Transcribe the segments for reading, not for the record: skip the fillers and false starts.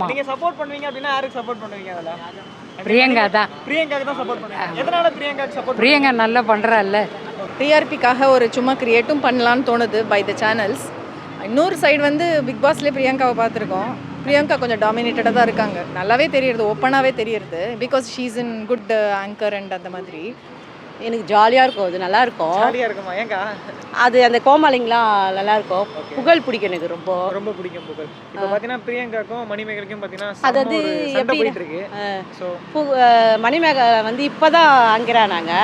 ஆமா. நீங்க சப்போர்ட் பண்ணுவீங்க அப்படினா யாருக்கு சப்போர்ட் பண்ணுவீங்க அதல? பிரியங்கா தான். பிரியங்காக்கு தான் சப்போர்ட் பண்ணுவீங்க. எதனால பிரியங்காக்கு சப்போர்ட்? பிரியங்கா நல்லா பண்றால்ல. டிஆர்பிக்காக ஒரு சும்மா கிரியேட்டும் பண்ணலான்னு தோணுது பை த சேனல்ஸ். இன்னொரு சைடு வந்து பிக் பாஸ்லேயே பிரியங்காவை பார்த்துருக்கோம். பிரியங்கா கொஞ்சம் டாமினேட்டடாக தான் இருக்காங்க. நல்லாவே தெரியுது, ஓப்பனாகவே தெரியுது. Because she's in good anchor and அந்த மாதிரி. எனக்கு ஜாலியாக இருக்கும், அது நல்லா இருக்கும். ஜாலியா இருக்குமா? ஏங்கா? அது அந்த கோமாளிங்கெலாம் நல்லா இருக்கும். புகழ் பிடிக்கும் எனக்கு ரொம்ப ரொம்ப பிடிக்கும் புகழ். இப்போ பார்த்தீங்கன்னா பிரியங்காக்கும் மணிமேகலுக்கும் பார்த்தீங்கன்னா அதாவது சண்டை எப்படி போயிட்டு இருக்கு. ஸோ மணிமேக வந்து இப்போ தான் ஆங்கரானாங்க.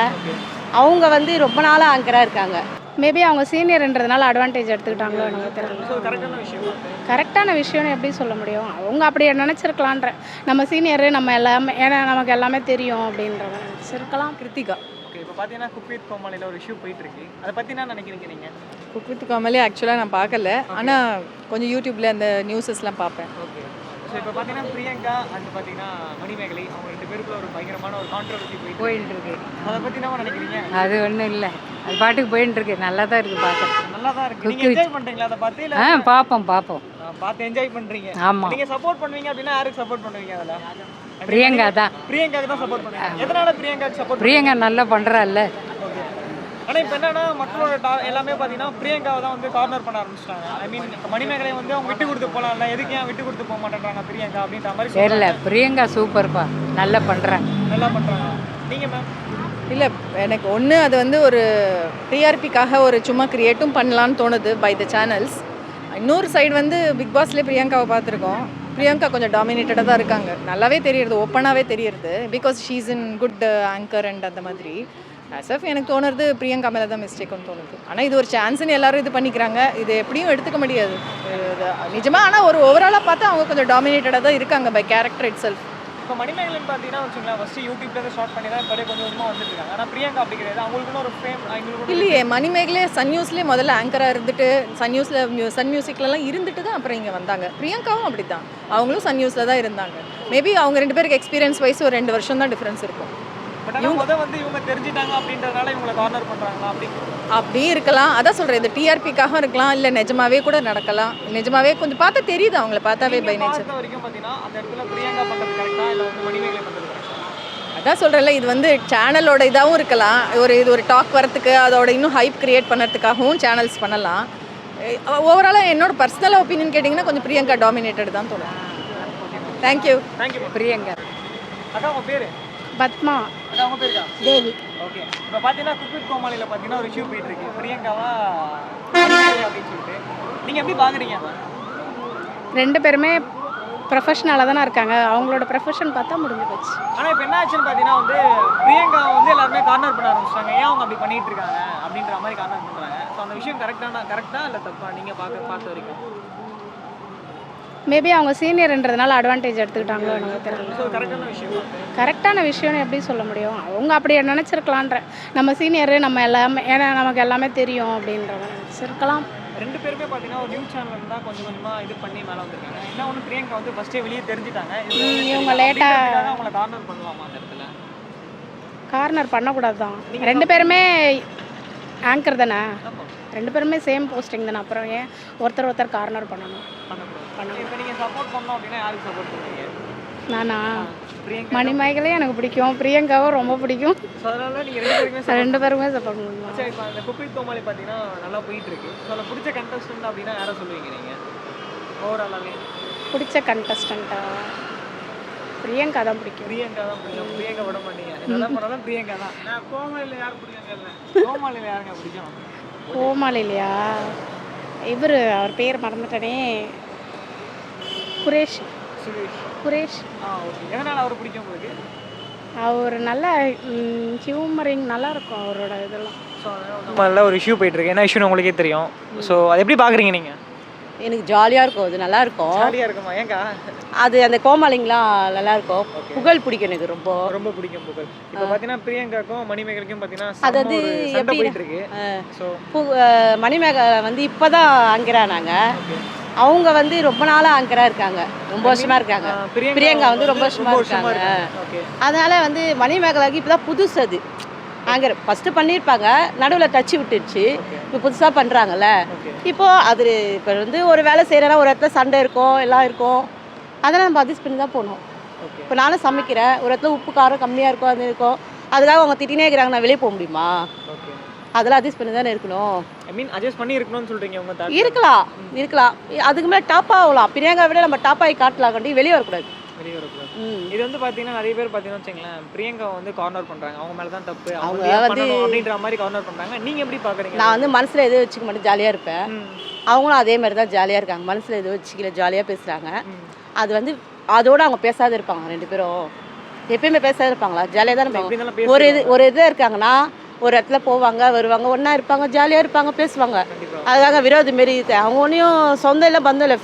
அவங்க வந்து ரொம்ப நாளாக ஆங்கராக இருக்காங்க. மேபி அவங்க சீனியர்ன்றதுனால அட்வான்டேஜ் எடுத்துக்கிட்டாங்களோ எனக்கு தெரியல. ஸோ கரெக்டான விஷயம். கரெக்டான விஷயம்னு எப்படி சொல்ல முடியும்? அவங்க அப்படி நினச்சிருக்கலான்ற. நம்ம சீனியரு, நம்ம எல்லாமே, ஏன்னா நமக்கு எல்லாமே தெரியும் அப்படின்ற மாதிரி நினச்சிருக்கலாம். கிருத்திகா ஓகே, இப்போ பார்த்தீங்கன்னா குக் வித் கோமாளியில் ஒரு இஷ்யூ போயிட்டு இருக்கு. அதை பற்றி என்ன நினைக்கிறீங்க நீங்க? குக் வித் கோமாளி ஆக்சுவலாக நான் பார்க்கல, ஆனால் கொஞ்சம் யூடியூப்பில் அந்த நியூஸஸ்லாம் பார்ப்பேன். ஓகே, ஸோ இப்போ பார்த்தீங்கன்னா பிரியங்கா அண்ட் பார்த்தீங்கன்னா மணிமேகலை அவங்க 2 பேருக்குள்ள ஒரு பயங்கரமான ஒரு கான்ட்ரவர்சி போயிட்டு இருக்கு. அதை பற்றி என்ன நினைக்கிறீங்க? அது ஒன்றும் இல்லை, அது பாட்டுக்கு போயிட்டு இருக்கு. நல்லா தான் இருக்கு பார்க்க. நல்லா தான் இருக்கு. நீங்க என்ஜாய் பண்றீங்களா அதை பார்த்து? இல்ல பார்ப்போம். பார்த்து என்ஜாய் பண்றீங்க. ஆமா. நீங்க சப்போர்ட் பண்ணுவீங்க அப்படினா யாருக்கு சப்போர்ட் பண்ணுவீங்க அதல? பிரியங்கா தான். பிரியங்காக்கு தான் சப்போர்ட் பண்ணுவீங்க. எதனால பிரியங்காக்கு சப்போர்ட்? பிரியங்கா நல்லா பண்றால்ல. ஓகே. ஆனா இப்போ என்னன்னா மக்களோட எல்லாமே பாத்தீங்கன்னா பிரியங்காவை தான் வந்து கார்னர் பண்ண ஆரம்பிச்சிட்டாங்க. ஐ மீன் மணிமேகலை வந்து அவங்க விட்டு கொடுத்து போலாம்ல, எதுக்கு ஏன் விட்டு கொடுத்து போக மாட்டேன்றாங்க பிரியங்கா அப்படின்ற மாதிரி தெரியல. பிரியங்கா சூப்பர்ப்பா, நல்லா பண்றாங்க. நல்லா பண்றாங்க. நீங்க மேம்? இல்லை, எனக்கு ஒன்று அது வந்து ஒரு டிஆர்பிக்காக ஒரு சும்மா கிரியேட்டும் பண்ணலான்னு தோணுது பை த சேனல்ஸ். இன்னொரு சைடு வந்து பிக் பாஸ்லேயே பிரியங்காவை பார்த்துருக்கோம். பிரியங்கா கொஞ்சம் டாமினேட்டடாக தான் இருக்காங்க. நல்லாவே தெரியுது, ஓப்பனாகவே தெரியுது. Because she's in good anchor and அந்த மாதிரி. ஆஸ் எனக்கு தோணுறது பிரியங்கா மேலே தான் மிஸ்டேக்குன்னு தோணுது. ஆனால் இது ஒரு சான்ஸ்ன்னு எல்லாரும் இது பண்ணிக்கிறாங்க. இது எப்படியும் எடுத்துக்க முடியாது நிஜமாக. ஆனால் ஒரு ஓவராலாக பார்த்தா அவங்க கொஞ்சம் டாமினேட்டடாக தான் இருக்காங்க பை கேரக்டர் இட் செல்ஃப். இப்போ மணிமேகலைன்னு பார்த்தீங்கன்னா வச்சுங்களேன், ஃபஸ்ட்டு யூடியூப்லேருந்து ஸ்டார்ட் பண்ணி தான் இப்போ கொஞ்சம் கொஞ்சமாக வந்துட்டு இருக்காங்க. ஆனால் பிரியங்கா அப்படி கிடையாது. அவங்களுக்குன்னு ஒரு ஃபேம் இல்லையே. மணிமேகலே சன் நியூஸ்லேயே முதல்ல ஆங்கராக இருந்துட்டு சன் மியூசிக்லலாம் இருந்துட்டு தான் அப்புறம் இங்கே வந்தாங்க. பிரியங்காவும் அப்படி தான், அவங்களும் சன் நியூஸில் தான் இருந்தாங்க. மேபி அவங்க 2 பேருக்கு எக்ஸ்பீரியன்ஸ் வைஸ் ஒரு 2 வருஷம் தான் டிஃப்ரென்ஸ் இருக்கும். பட் இவங்க வந்து இவங்க தெரிஞ்சிட்டாங்க அப்படின்றதுனால இவங்களை கார்னர் பண்ணுறாங்களா? அப்படியும் இருக்கலாம். அதான் சொல்கிறேன், இது டிஆர்பிக்காக இருக்கலாம், இல்லை நிஜமாவே கூட நடக்கலாம். நிஜமாவே கொஞ்சம் பார்த்தா தெரியுது, அவங்கள பார்த்தாவே பை நேச்சர். வரைக்கும் பார்த்தீங்கன்னா அந்த இடத்துல பிரியங்கா பண்ணுறது கரெக்டாக இல்லை வந்து மணிமேகலை பண்ணுறது கரெக்டாக? அதான் சொல்கிறேன்ல, இது வந்து சேனலோட இதாகவும் இருக்கலாம். இது ஒரு டாக் வரத்துக்கு, அதோட இன்னும் ஹைப் கிரியேட் பண்ணுறதுக்காகவும் சேனல்ஸ் பண்ணலாம். ஓவராலாக என்னோட பர்சனல் ஒப்பீனியன் கேட்டிங்கன்னா கொஞ்சம் பிரியங்கா டாமினேட்டட் தான் தோணும். தேங்க்யூ. பிரியங்கா. அதான் உங்கள் பேர்? பத்மா. அதான் அவங்க பேருக்கா? தேவி. ஓகே, இப்போ பார்த்தீங்கன்னா குக் வித் கோமாளியில் பார்த்தீங்கன்னா ஒரு இஷ்யூ போயிட்டு இருக்கு. பிரியங்காவா அப்படின்னு சொல்லிட்டு நீங்கள் எப்படி பார்க்குறீங்க? 2 பேருமே ப்ரொஃபஷனலாக தானே இருக்காங்க. அவங்களோட ப்ரொஃபஷன் பார்த்தா முடிஞ்சு போச்சு. ஆனால் இப்போ என்ன ஆச்சுன்னு பார்த்தீங்கன்னா வந்து பிரியங்கா வந்து எல்லாருமே கார்னர் பண்ண ஆரம்பிச்சிட்டாங்க. ஏன் அவங்க அப்படி பண்ணிட்டு இருக்காங்க அப்படின்ற மாதிரி கார்னர் பண்ணுறாங்க. ஸோ அந்த விஷயம் கரெக்டாக இல்லை தப்பா நீங்கள் பார்த்த வரைக்கும்? மேபி அவங்க சீனியர்ன்றதுனால அட்வான்டேஜ் எடுத்துக்கிட்டாங்களோ எனக்கு தெரியல. ஸோ கரெக்டான விஷயம். கரெக்டான விஷயம்னு எப்படி சொல்ல முடியும்? அவங்க அப்படி நினச்சிருக்கலான்ற. நம்ம சீனியரு, நம்ம எல்லாமே, ஏன்னா நமக்கு எல்லாமே தெரியும் அப்படின்ற மாதிரி நினச்சிருக்கலாம். 2 பேருமே பார்த்தீங்கன்னா ஒரு நியூஸ் சேனல் தான் கொஞ்சம் கொஞ்சமாக இது பண்ணி மேலே வந்திருக்காங்க. என்ன ஒன்று பிரியங்கா வந்து ஃபஸ்ட்டே வெளியே தெரிஞ்சுட்டாங்க. இவங்க லேட்டாக அவங்கள கார்னர் பண்ணலாமா அந்த இடத்துல? கார்னர் பண்ணக்கூடாது தான். 2 பேருமே ஆங்கர் தானே, 2 பேருமே சேம் போஸ்டிங் தானே. அப்புறம் ஏன் ஒருத்தர் கார்னர் பண்ணணும்? இப்போ நீங்கள் சப்போர்ட் பண்ணோம் அப்படின்னா யாருக்கு சப்போர்ட் பண்ணுவீங்க? நானா? மணிமேகலையும் எனக்கு பிடிக்கும், பிரியங்காவும் ரொம்ப பிடிக்கும். ஸோ அதனால நீங்கள் 2 பேருமே சப்போர்ட் பண்ணுவோம். சரி, இப்போ அந்த குக் வித் கோமாளி பார்த்தீங்கன்னா நல்லா போயிட்டு இருக்கு. ஸோ அதில் பிடிச்ச கண்டஸ்டன்ட் அப்படின்னா யாரை சொல்லுவீங்க நீங்கள் ஓவராலாகவே? பிடிச்ச கண்டஸ்டண்ட்டா? பிரியங்கா தான் பிடிக்கும். பிரியங்கா தான் பிடிக்கும். பிரியங்கா விட மாட்டீங்க. என்ன பண்ணாலும் பிரியங்கா தான். நான் கோமாளியில் யார் பிடிக்கும்? கோமாளியில் யாருங்க பிடிக்கும்? கோமாளிலையா? அவர் பேர் மறந்துட்டனே. குரேஷ். ஓகே. எதனால் அவர் பிடிக்கும் உங்களுக்கு? அவர் நல்ல ஹியூமரிங் நல்லா இருக்கும் அவரோட இதெல்லாம். ஸோ நல்ல ஒரு இஷ்யூ போயிட்டு இருக்கு. என்ன இஷ்யூன்னு உங்களுக்கே தெரியும். ஸோ அதை எப்படி பார்க்குறீங்க நீங்கள்? எனக்கு ஜாலியாக இருக்கும், அது நல்லா இருக்கும். ஜாலியாக இருக்குமா? ஏங்கா? அது அந்த கோமாளிங்கெலாம் நல்லா இருக்கும். புகழ் பிடிக்கும் எனக்கு ரொம்ப பிடிக்கும் புகழ். இப்போ பார்த்தீங்கன்னா பிரியங்காக்கும் மணிமேகலுக்கும் பார்த்தீங்கன்னா அதாவது எப்படி போயிட்டு இருக்கு? ஸோ மணிமேக வந்து இப்போ தான் ஆங்கரானாங்க. அவங்க வந்து ரொம்ப நாளாக ஆங்கராக இருக்காங்க, ரொம்ப வருஷமாக இருக்காங்க. பிரியங்கா வந்து ரொம்ப வருஷமாக இருக்காங்க. அதனால் வந்து மணிமேகலாவுக்கு இப்போ தான் புதுசு அது ஆங்கர். ஃபஸ்ட்டு பண்ணியிருப்பாங்க, நடுவில் டச்சு விட்டுடுச்சு. இப்போ புதுசாக பண்ணுறாங்கல்ல. இப்போது அது இப்போ வந்து ஒரு வேலை செய்கிறனா ஒரு இடத்துல சண்டை இருக்கும், எல்லாம் இருக்கும். அதெல்லாம் நம்ம அட்ஜஸ்ட் பண்ணி தான் போகணும். ஓகே. இப்போ நானும் சமைக்கிறேன், ஒரு இடத்துல உப்பு காரம் கம்மியாக இருக்கும், அது இருக்கும், அதுக்காக அவங்க திட்டினே இருக்கிறாங்க, நான் வெளியே போக முடியுமா? ஓகே. அதெல்லாம் அட்ஜஸ்ட் பண்ணி தானே இருக்கணும். ஐ மீன் அட்ஜஸ்ட் பண்ணி இருக்கணும்னு சொல்றீங்க உங்க தாட். இருக்கலாம். அதுக்கு மேலே டாப் ஆகலாம். பிரியங்கா விட நம்ம டாப் ஆகி காட்டலாம், கண்டி வெளியே வரக்கூடாது. வெளியே வரக்கூடாது. இது வந்து பார்த்தீங்கன்னா நிறைய பேர் பார்த்தீங்கன்னா வச்சுங்களேன், பிரியங்கா வந்து கார்னர் பண்ணுறாங்க, அவங்க மேலே தான் தப்பு, அவங்க பண்ணணும் அப்படின்ற மாதிரி கார்னர் பண்ணுறாங்க. நீங்கள் எப்படி பார்க்குறீங்க? நான் வந்து மனசில் எதுவும் வச்சுக்க மாட்டேன், ஜாலியாக இருப்பேன். அவங்களும் அதே மாதிரி தான் ஜாலியாக இருக்காங்க, மனசில் எதுவும் வச்சுக்கல, ஜாலியாக பேசுகிறாங்க. அது வந்து அதோடு அவங்க பேசாத இருப்பாங்க, 2 பேரும் எப்பயுமே பேசாத இருப்பாங்களா? ஜாலியாக தான் இருப்பாங்க. ஒரு இதாக இருக்காங்கன்னா ஒரு இடத்துல போவாங்க வருவாங்க, ஒன்றா இருப்பாங்க, ஜாலியாக இருப்பாங்க, பேசுவாங்க. அதுக்காக விரோதி மாரி அவங்க ஒன்றையும் சொந்தம் இல்லை, பந்தம் இல்லை,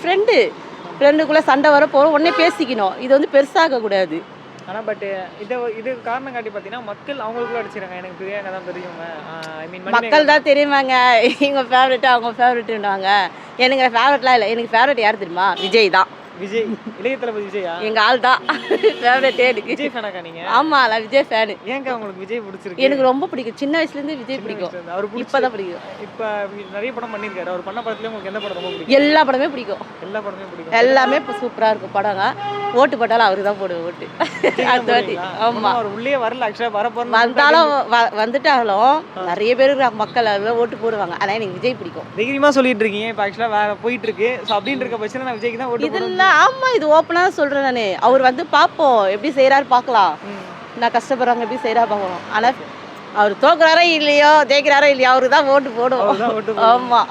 ஃப்ரெண்டுக்குள்ளே சண்டை வர போகிறோம், உடனே பேசிக்கணும். இது வந்து பெருசாக கூடாது. ஆனால் பட் இது காரணம் காட்டி பார்த்தீங்கன்னா மக்கள் அவங்களுக்குள்ள அடிச்சிருக்காங்க, எனக்கு பிரியங்கா தான் தெரியுங்க. ஐ மீன் மக்கள் தான் தெரியுமாங்க, இவங்க ஃபேவரெட்டு அவங்க ஃபேவரெட்டுன்னுவாங்க. எனக்கு ஃபேவரெட்லாம் இல்லை, எனக்கு ஃபேவரெட் யார் தெரியுமா? விஜய் தான். விஜய், இளைய தளபதி விஜயா? எங்கள் ஆள் தான் ஃபேவரெட்டே எனக்கு. விஜய் ஃபேனாக்கா நீங்கள்? ஆமாம், நான் விஜய் ஃபேனு. ஏங்க உங்களுக்கு விஜய் பிடிச்சிருக்கு? எனக்கு ரொம்ப பிடிக்கும், சின்ன வயசுலேருந்து விஜய் பிடிக்கும். அவர் இப்போ தான் பிடிக்கும். இப்போ நிறைய படம் பண்ணியிருக்காரு, அவர் பண்ண படத்துல உங்களுக்கு எந்த படம் ரொம்ப பிடிக்கும்? எல்லா படமே பிடிக்கும். எல்லா படமே பிடிக்கும். எல்லாமே இப்போ சூப்பராக இருக்கும் படங்க. ஓட்டு போட்டாலும் அவருக்கு தான் போடுவேன் ஓட்டு. அடுத்த வாட்டி. ஆமாம், அவர் உள்ளே வரல, ஆக்சுவலாக வரப்போற வந்தாலும் வந்துட்டாலும் நிறைய பேர் இருக்கிறாங்க, மக்கள் அதில் ஓட்டு போடுவாங்க. ஆனால் எனக்கு விஜய் பிடிக்கும். தைரியமாக சொல்லிட்டு இருக்கீங்க. இப்போ ஆக்சுவலாக வேற போயிட்டு இருக்கு. ஸோ அப்படின்னு இருக்க பட்சத்தில் நான் விஜய்க்கு தான் ஓட்டு போடுவேன். இதெல்லாம் ஆமாம், இது ஓப்பனாக சொல்கிறேன் நான். அவர் வந்து பார்ப்போம் எப்படி செய்கிறாரு பார்க்கலாம். நான் கஷ்டப்படுறவங்க எப்படி செய்கிறா பார்க்கணும். ஆனால் அவர் தோக்குறாரோ இல்லையோ, ஜெயிக்கிறாரோ இல்லையோ, அவருக்கு தான் ஓட்டு போடுவோம். ஓட்டு ஆமாம்.